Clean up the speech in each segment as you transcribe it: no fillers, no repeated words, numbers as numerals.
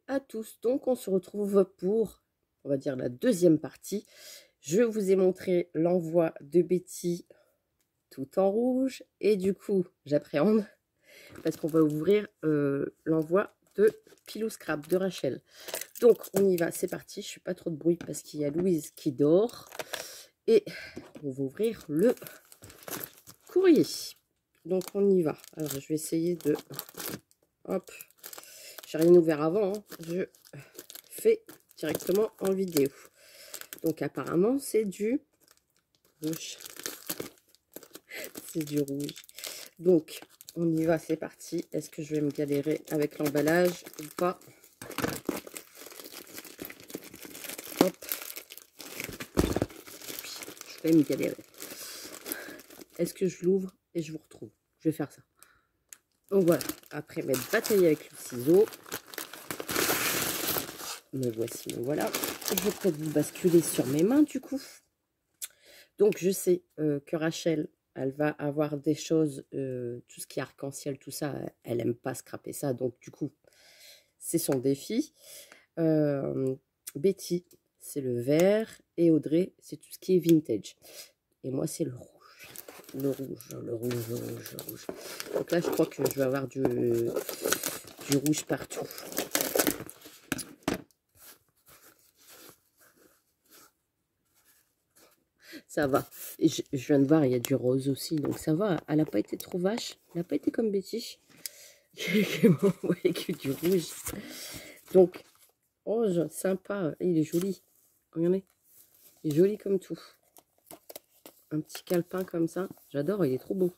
à tous. Donc on se retrouve pour, on va dire, la deuxième partie. Je vous ai montré l'envoi de Betty tout en rouge. Et du coup, j'appréhende parce qu'on va ouvrir l'envoi de Pilou Scrap de Rachel. Donc on y va, c'est parti. Je ne fais pas trop de bruit parce qu'il y a Louise qui dort. Et on va ouvrir le courrier. Donc on y va. Alors je vais essayer de... Hop. J'ai rien ouvert avant. Hein. Je fais directement en vidéo. Donc apparemment c'est du rouge. C'est du rouge. Donc on y va, c'est parti. Est-ce que je vais me galérer avec l'emballage ou pas? Hop. Je vais me galérer. Est-ce que je l'ouvre et je vous retrouve? Je vais faire ça. Donc voilà, après m'être bataillé avec le ciseau, me voici, me voilà. Je vais peut-être vous basculer sur mes mains du coup. Donc je sais que Rachel, elle va avoir des choses, tout ce qui est arc-en-ciel, tout ça, elle aime pas scraper ça. Donc du coup, c'est son défi. Betty, c'est le vert. Et Audrey, c'est tout ce qui est vintage. Et moi, c'est le rouge. Le rouge, le rouge, le rouge, le rouge. Donc là, je crois que je vais avoir du rouge partout. Ça va. Et je viens de voir, il y a du rose aussi. Donc ça va. Elle n'a pas été trop vache. Elle n'a pas été comme Betty. Vous voyez que du rouge. Donc, rose, sympa. Il est joli. Regardez. Il est joli comme tout. Un petit calepin comme ça. J'adore, il est trop beau.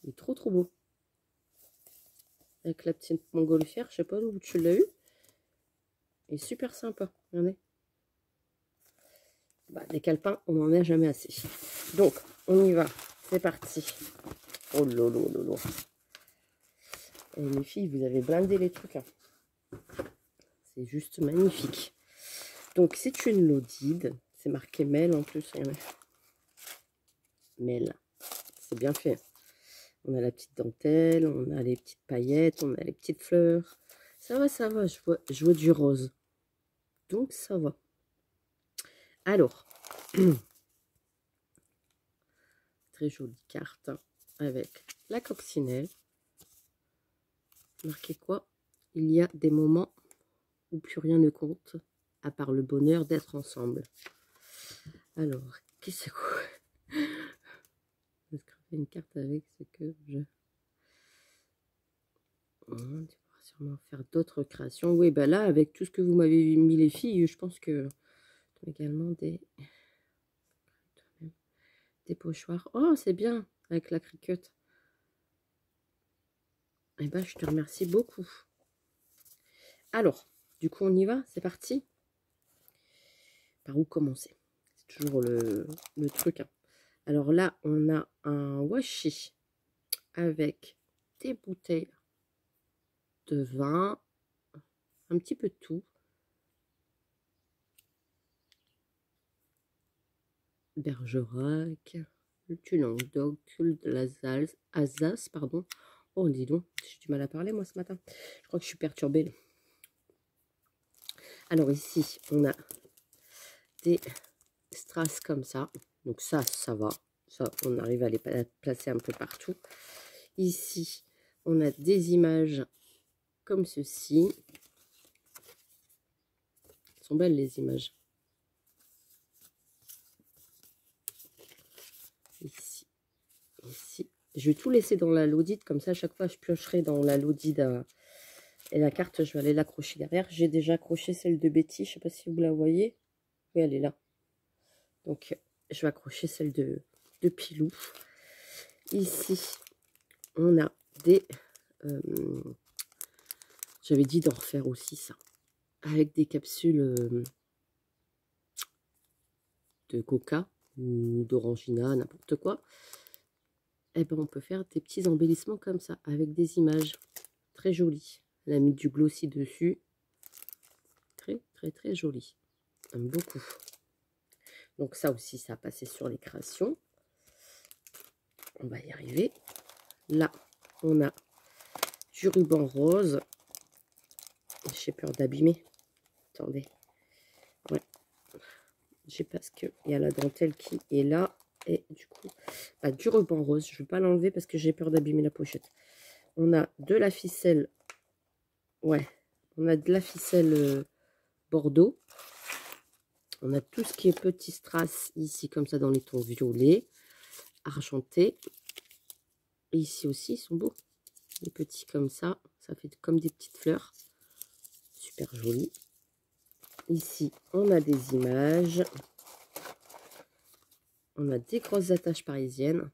Il est trop beau. Avec la petite montgolfière, je sais pas d'où tu l'as eu. Il est super sympa. Regardez. Bah, des calepins, on n'en a jamais assez. Donc, on y va. C'est parti. Oh lolo lolo. Et les filles, vous avez blindé les trucs. Hein. C'est juste magnifique. Donc, c'est une Lodide. C'est marqué Mel en plus. Regardez. Mel. C'est bien fait. On a la petite dentelle, on a les petites paillettes, on a les petites fleurs. Ça va, ça va. Je vois du rose. Donc, ça va. Alors, très jolie carte avec la coccinelle. Marqué quoi? Il y a des moments où plus rien ne compte, à part le bonheur d'être ensemble. Alors, qu'est-ce que... Je vais scraper une carte avec ce que je... Tu pourras sûrement faire d'autres créations. Oui, ben là, avec tout ce que vous m'avez mis les filles, je pense que... Également des pochoirs. Oh, c'est bien, avec la cricut. Eh ben, je te remercie beaucoup. Alors, du coup, on y va, c'est parti. Par où commencer? C'est toujours le truc. Hein. Alors là, on a un washi avec des bouteilles de vin, un petit peu de tout. Bergerac, du Languedoc, de l'Alsace, pardon. Oh, dis donc, j'ai du mal à parler, moi, ce matin. Je crois que je suis perturbée. Là. Alors ici, on a des strass comme ça. Donc ça va. Ça, on arrive à les placer un peu partout. Ici, on a des images comme ceci. Elles sont belles, les images. Ici, ici. Je vais tout laisser dans la Lodide. Comme ça, à chaque fois, je piocherai dans la Lodide. Et la carte, je vais aller l'accrocher derrière. J'ai déjà accroché celle de Betty. Je ne sais pas si vous la voyez. Oui, elle est là. Donc, je vais accrocher celle de Pilou. Ici, on a des... J'avais dit d'en refaire aussi ça. Avec des capsules de coca ou d'orangina, n'importe quoi. Et ben, on peut faire des petits embellissements comme ça, avec des images très jolies. Elle a mis du glossy dessus. Très joli. J'aime beaucoup. Donc ça aussi, ça a passé sur les créations. On va y arriver. Là, on a du ruban rose. Je j'ai peur d'abîmer. Attendez. Ouais. J'ai parce qu'il y a la dentelle qui est là. Et du coup, bah, du ruban rose. Je ne vais pas l'enlever parce que j'ai peur d'abîmer la pochette. On a de la ficelle. Ouais. On a de la ficelle bordeaux. On a tout ce qui est petit strass ici, comme ça, dans les tons violets, argentés. Et ici aussi, ils sont beaux. Les petits comme ça. Ça fait comme des petites fleurs. Super joli. Ici, on a des images. On a des grosses attaches parisiennes.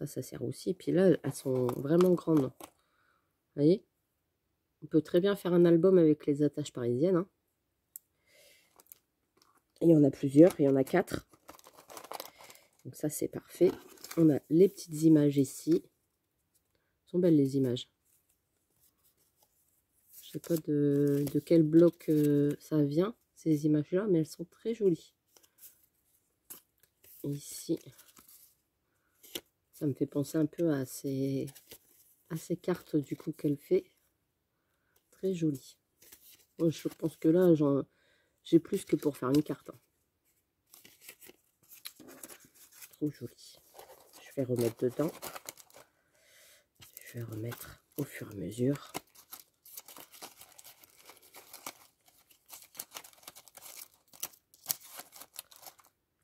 Ça sert aussi. Et puis là, elles sont vraiment grandes. Vous voyez? On peut très bien faire un album avec les attaches parisiennes. Hein. Il y en a plusieurs. Il y en a 4. Donc ça, c'est parfait. On a les petites images ici. Elles sont belles, les images. Je sais pas de quel bloc ça vient, ces images-là, mais elles sont très jolies. Ici, ça me fait penser un peu à ces cartes du coup qu'elle fait. Très jolies. Bon, je pense que là, j'ai plus que pour faire une carte. Hein. Trop joli. Je vais remettre dedans. Je vais remettre au fur et à mesure.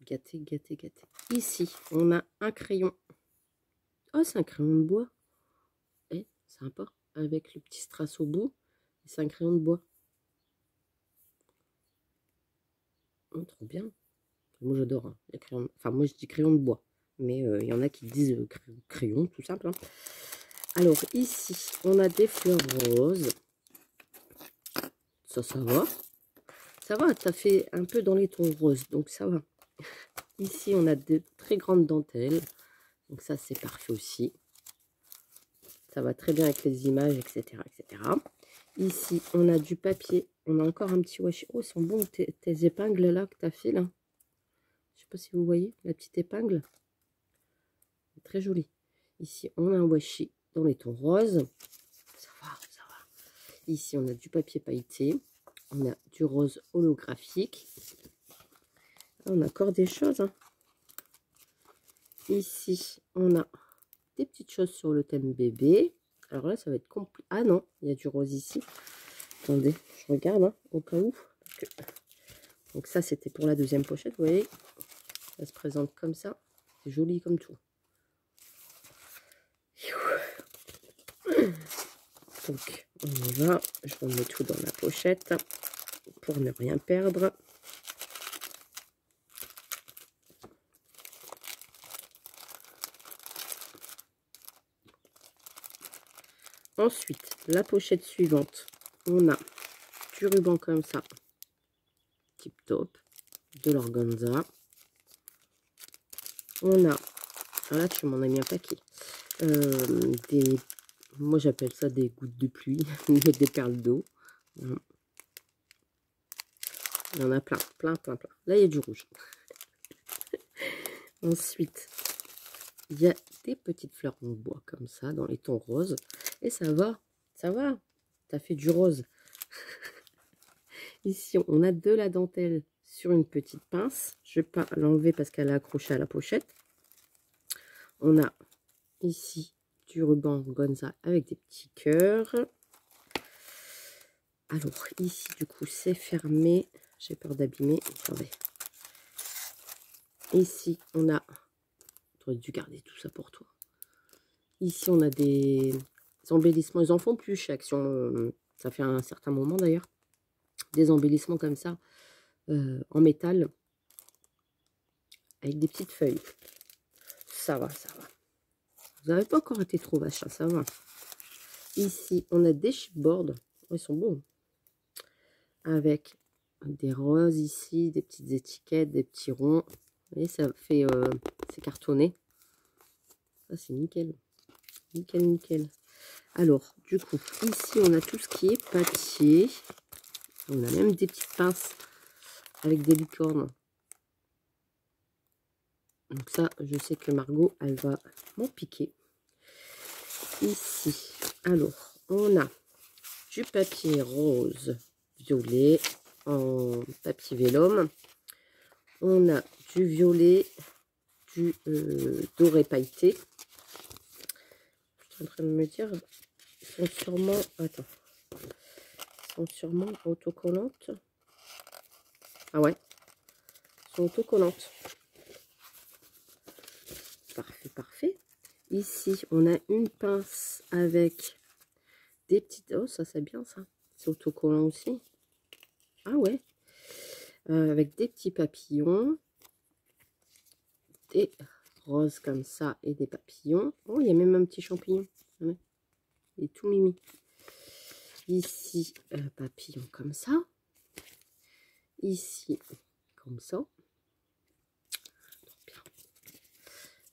Gâté, gâté, gâté. Ici, on a un crayon. Oh, c'est un crayon de bois. Eh, sympa. Avec le petit strass au bout. C'est un crayon de bois. Oh, trop bien. Moi, j'adore. Hein. Les crayons... Enfin, moi, je dis crayon de bois. Mais il y en a qui disent crayon, tout simple. Hein. Alors, ici, on a des fleurs roses. Ça va. Ça va, ça fait un peu dans les tons roses. Donc, ça va. Ici, on a de très grandes dentelles. Donc, ça, c'est parfait aussi. Ça va très bien avec les images, etc., etc. Ici, on a du papier. On a encore un petit washi. Oh, ils sont bons tes épingles là que tu as fait là. Je sais pas si vous voyez la petite épingle. Très jolie. Ici, on a un washi dans les tons roses. Ça va, ça va. Ici, on a du papier pailleté. On a du rose holographique. On a encore des choses. Hein. Ici, on a des petites choses sur le thème bébé. Alors là, ça va être compliqué. Ah non, il y a du rose ici. Attendez, je regarde hein, au cas où. Donc ça, c'était pour la deuxième pochette. Vous voyez, ça se présente comme ça. C'est joli comme tout. Donc, on y va. Je remets tout dans la pochette pour ne rien perdre. Ensuite, la pochette suivante, on a du ruban comme ça, tip top, de l'organza. On a, là tu m'en as mis un paquet, moi j'appelle ça des gouttes de pluie, des perles d'eau. Il y en a plein, plein, plein, plein. Là il y a du rouge. Ensuite, il y a des petites fleurs en bois comme ça, dans les tons roses. Et ça va, ça va. Ça fait du rose. Ici, on a de la dentelle sur une petite pince. Je ne vais pas l'enlever parce qu'elle est accrochée à la pochette. On a ici du ruban organza avec des petits cœurs. Alors, ici, du coup, c'est fermé. J'ai peur d'abîmer. Attendez. Ici, on a... J'aurais dû garder tout ça pour toi. Ici, on a des embellissements. Ils en font plus chez Action. Ça fait un certain moment d'ailleurs. Des embellissements comme ça, en métal. Avec des petites feuilles. Ça va, ça va. Vous n'avez pas encore été trop vache, ça va. Ici, on a des chipboards. Oh, ils sont beaux. Avec des roses ici, des petites étiquettes, des petits ronds. Vous voyez, ça fait... c'est cartonné. Ça, c'est nickel. Nickel, nickel. Alors, du coup, ici, on a tout ce qui est papier. On a même des petites pinces avec des licornes. Donc ça, je sais que Margot, elle va m'en piquer. Ici, alors, on a du papier rose violet en papier vélum. On a du violet, du doré pailleté. Je suis en train de me dire, ils sont sûrement, attends, ils sont sûrement autocollantes. Ah ouais, ils sont autocollantes. Parfait, parfait. Ici, on a une pince avec des petites... Oh, ça c'est bien ça. C'est autocollant aussi. Ah ouais. Avec des petits papillons. Des roses comme ça et des papillons. Oh, il y a même un petit champignon. Ouais. Il est tout mimi. Ici, papillon comme ça. Ici, comme ça.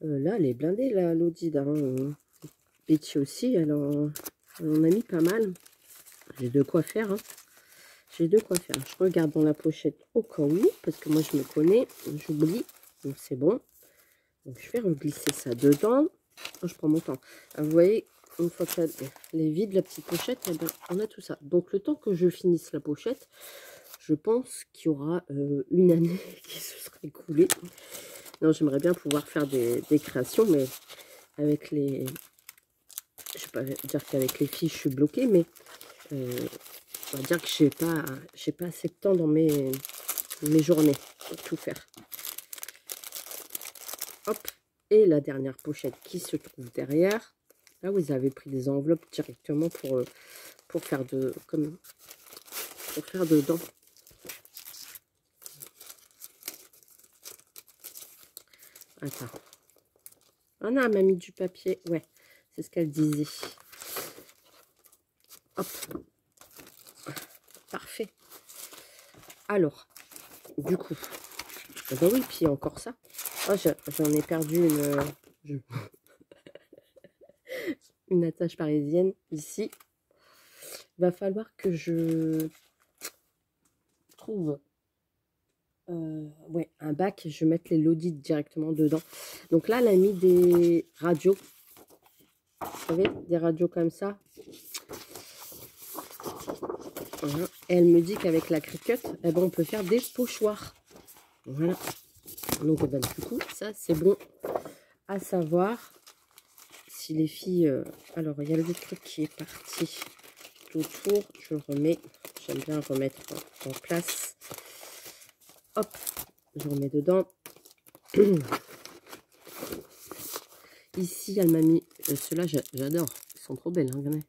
Là, elle est blindée, là, l'Odide. Hein. Betty aussi, elle en a mis pas mal. J'ai de quoi faire. Hein. J'ai de quoi faire. Je regarde dans la pochette au cas où, parce que moi, je me connais. J'oublie. Donc, c'est bon. Donc, je vais reglisser ça dedans. Oh, je prends mon temps. Vous voyez, une fois qu'elle est vide, la petite pochette, eh ben, on a tout ça. Donc, le temps que je finisse la pochette, je pense qu'il y aura une année qui se sera écoulée. Non, j'aimerais bien pouvoir faire des créations, mais avec les... Je ne vais pas dire qu'avec les filles, je suis bloquée, mais on va dire que j'ai pas assez de temps dans mes journées pour tout faire. Hop. Et la dernière pochette qui se trouve derrière. Là, vous avez pris des enveloppes directement pour faire pour faire dedans. Attends. Ah non, elle m'a mis du papier. Ouais, c'est ce qu'elle disait. Hop. Parfait. Alors, du coup. Ben oui, puis encore ça. Oh, j'en ai perdu une attache parisienne ici. Il va falloir que je trouve ouais, un bac. Je vais mettre les Lodites directement dedans. Donc là, elle a mis des radios. Vous savez, des radios comme ça. Voilà. Et elle me dit qu'avec la Cricut, eh ben, on peut faire des pochoirs. Voilà. Donc eh ben, du coup, ça c'est bon à savoir. Si les filles... alors, il y a le truc qui est parti tout autour. Je le remets. J'aime bien remettre en place. Hop, je remets dedans. Ici, elle m'a mis... ceux-là, j'adore. Ils sont trop belles. Hein,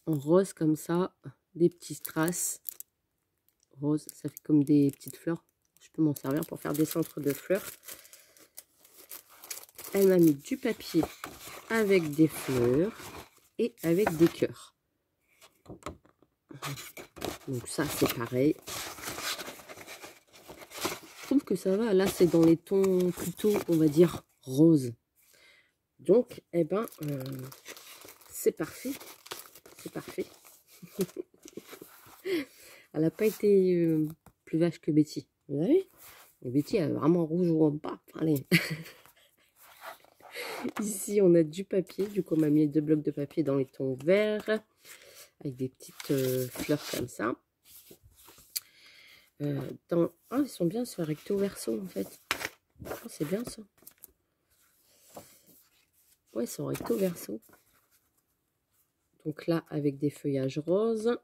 en rose comme ça. Des petits strass. Rose, ça fait comme des petites fleurs. Je peux m'en servir pour faire des centres de fleurs. Elle m'a mis du papier avec des fleurs et avec des cœurs. Donc ça, c'est pareil. Je trouve que ça va. Là, c'est dans les tons plutôt, on va dire, rose. Donc, eh ben, c'est parfait. C'est parfait. Elle n'a pas été plus vache que Betty. Vous avez vu? Betty, elle est vraiment rouge ou pas. Allez. Ici, on a du papier. Du coup, on m'a mis 2 blocs de papier dans les tons verts. Avec des petites fleurs comme ça. Ah, ils sont bien sur recto verso, en fait. Oh, c'est bien, ça. Ouais, ils sont recto verso. Donc là, avec des feuillages roses.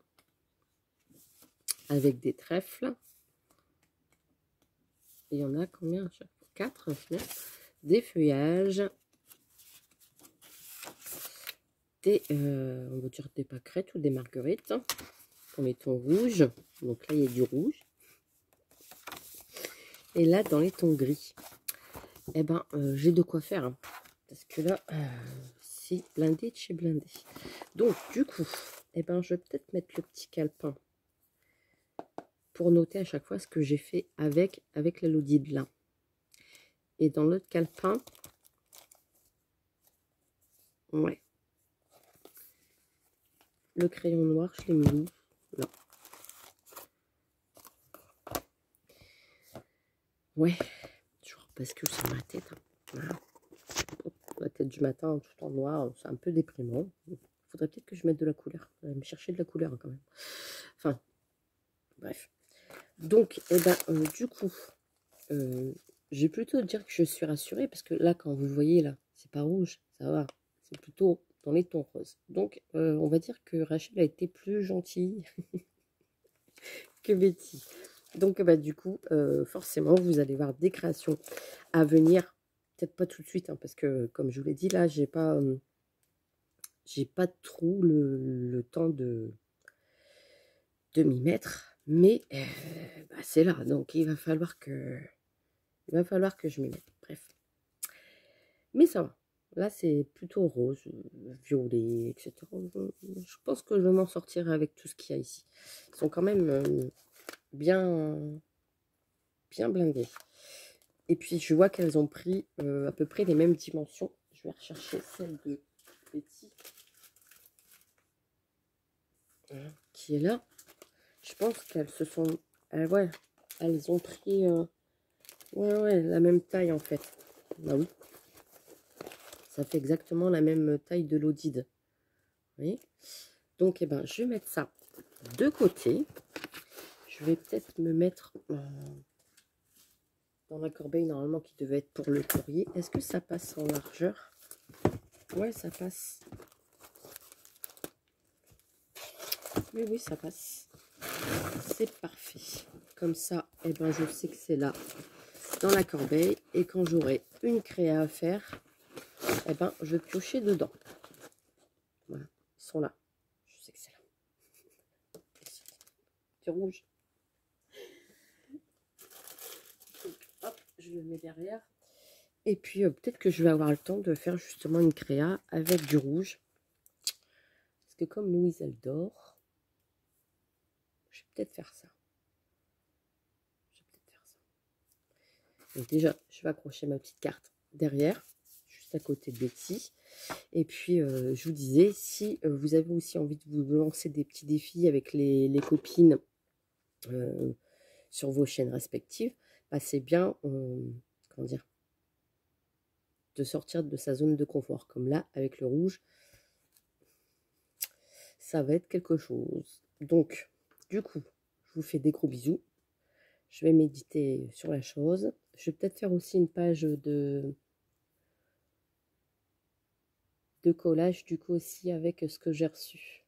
Avec des trèfles. Il y en a combien à chaque fois? 4, des feuillages. Des, on va dire des pâquerettes ou des marguerites. Pour les tons rouges. Donc là, il y a du rouge. Et là, dans les tons gris. Eh ben, j'ai de quoi faire. Hein, parce que là, c'est blindé de chez blindé. Donc, du coup, eh ben, je vais peut-être mettre le petit calepin. Pour noter à chaque fois ce que j'ai fait avec la Lodide là. Et dans l'autre calepin, ouais. Le crayon noir, je l'ai mis où? Là. Ouais, toujours parce que c'est ma tête. Hein. Voilà. La tête du matin tout en noir, c'est un peu déprimant. faudrait peut-être que je mette de la couleur. Me chercher de la couleur quand même. Enfin, bref. Donc, eh ben, du coup, je vais plutôt dire que je suis rassurée parce que là, quand vous voyez là, c'est pas rouge, ça va. C'est plutôt dans les tons roses. Donc, on va dire que Rachel a été plus gentille que Betty. Donc, bah, du coup, forcément, vous allez voir des créations à venir. Peut-être pas tout de suite, hein, parce que, comme je vous l'ai dit, là, j'ai pas trop le temps de m'y mettre. Mais bah, c'est là, donc il va falloir que je m'y mette. Bref. Mais ça va. Là, c'est plutôt rose, violet, etc. Je pense que je vais m'en sortir avec tout ce qu'il y a ici. Ils sont quand même bien blindés. Et puis, je vois qu'elles ont pris à peu près les mêmes dimensions. Je vais rechercher celle de Betty, qui est là. Je pense qu'elles se sont... ouais, elles ont pris... ouais, la même taille, en fait. Bah oui. Ça fait exactement la même taille de l'Odide. Vous voyez? Donc, eh ben, je vais mettre ça de côté. Je vais peut-être me mettre dans la corbeille, normalement, qui devait être pour le courrier. Est-ce que ça passe en largeur? Ouais, ça passe. Oui, oui, ça passe. C'est parfait. Comme ça, eh ben, je sais que c'est là, dans la corbeille. Et quand j'aurai une créa à faire, eh ben, je vais piocher dedans. Voilà, ils sont là. Je sais que c'est là. Du rouge. Donc, hop, je le mets derrière. Et puis, peut-être que je vais avoir le temps de faire justement une créa avec du rouge. Parce que comme Louise, elle dort, je vais peut-être faire ça. Donc déjà, je vais accrocher ma petite carte derrière, juste à côté de Betty. Et puis, je vous disais, si vous avez aussi envie de vous lancer des petits défis avec les copines sur vos chaînes respectives, bah, c'est bien, comment dire, de sortir de sa zone de confort. Comme là, avec le rouge, ça va être quelque chose. Donc, du coup, je vous fais des gros bisous. Je vais méditer sur la chose. Je vais peut-être faire aussi une page de collage, du coup, aussi avec ce que j'ai reçu.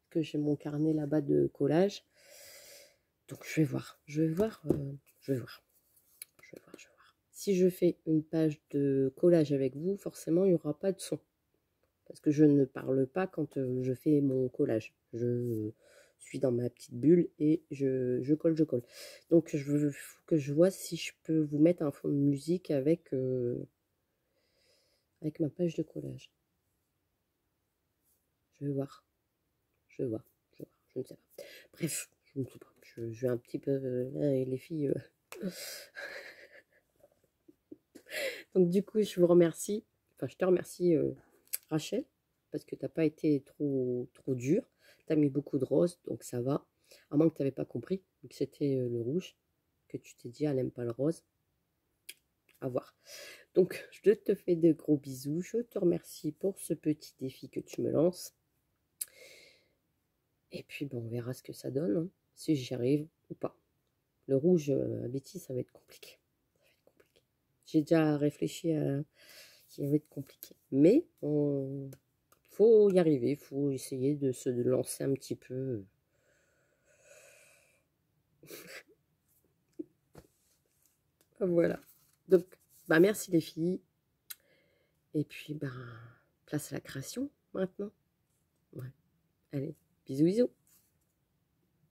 Que j'ai mon carnet là-bas de collage. Donc, je vais voir. Je vais voir. Si je fais une page de collage avec vous, forcément, il n'y aura pas de son. Parce que je ne parle pas quand je fais mon collage. Je suis dans ma petite bulle et je colle. Donc, il faut que je vois si je peux vous mettre un fond de musique avec ma page de collage. Je vais voir. Je ne sais pas. Bref, je ne sais pas. Je vais un petit peu... les filles... Donc, du coup, je vous remercie. Enfin, je te remercie, Rachel, parce que tu n'as pas été trop dur. Tu as mis beaucoup de rose, donc ça va. À moins que tu n'avais pas compris, que c'était le rouge, que tu t'es dit, elle n'aime pas le rose. À voir. Donc, je te fais de gros bisous. Je te remercie pour ce petit défi que tu me lances. Et puis, bon, on verra ce que ça donne, hein, si j'y arrive ou pas. Le rouge, à Betty, ça va être compliqué. J'ai déjà réfléchi à... qui va être compliqué. Mais il faut y arriver, il faut essayer de se lancer un petit peu. Voilà. Donc, bah merci les filles. Et puis, bah, place à la création maintenant. Ouais. Allez, bisous, bisous.